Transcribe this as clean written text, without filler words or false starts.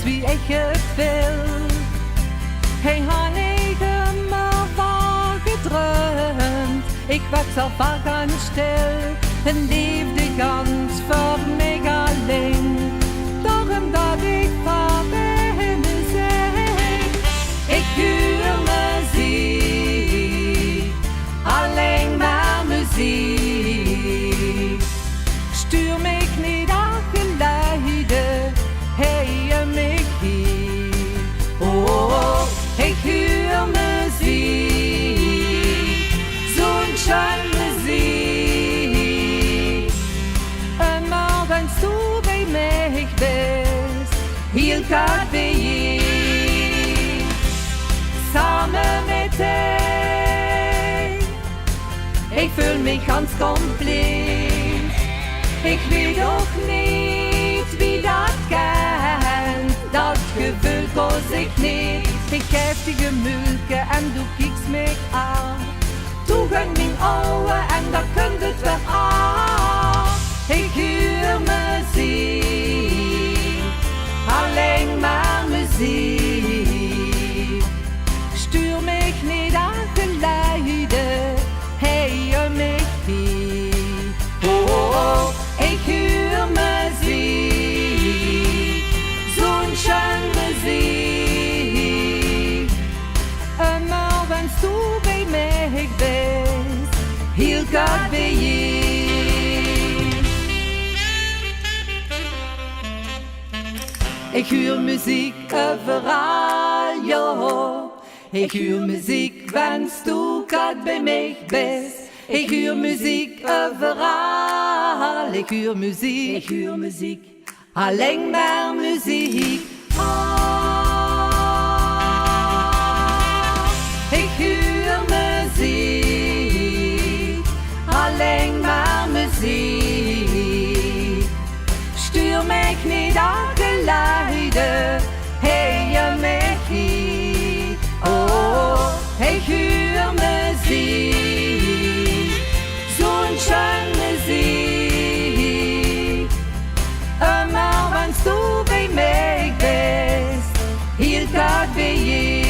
wie ik het wil. Hij had niet maar waar gedroomd. Ik werd zo vaak aan stil en leefde ganz voor mij alleen. Daarom dat ik van binnen zeg, ik huur muziek, alleen maar muziek. Stuur mij niet aan geluiden, hey mij hier. Oh, ik huur muziek, zo'n schön muziek. En morgens du bij mij bist, hier gaat bij je. Samen met dich, ik voel mich ganz compleet. Ik weet ook niet wie dat kent, dat gevoel koos ik niet. Ik geef die gemulke en doe kiks mij aan. Toegang mijn ogen en dat kunt het weer aan. Ik huur muziek, alleen maar muziek. Stuur mij niet aan geluiden, hey mij hier. Oh, ik huur muziek, zo'n schön muziek. En morgens du bij mij bist, hier gaat bij je. Ik huur muziek overal, jo. Ik huur muziek, wens du gaat bij mij bist. Ik huur muziek overal, ik huur muziek, alleen maar muziek. Ik huur muziek, alleen maar muziek. Stuur mij niet aan geluiden, hey mij hier. Oh, ik huur muziek, zo'n schön muziek. Maar wens du bij mij bist, hier gaat bij je.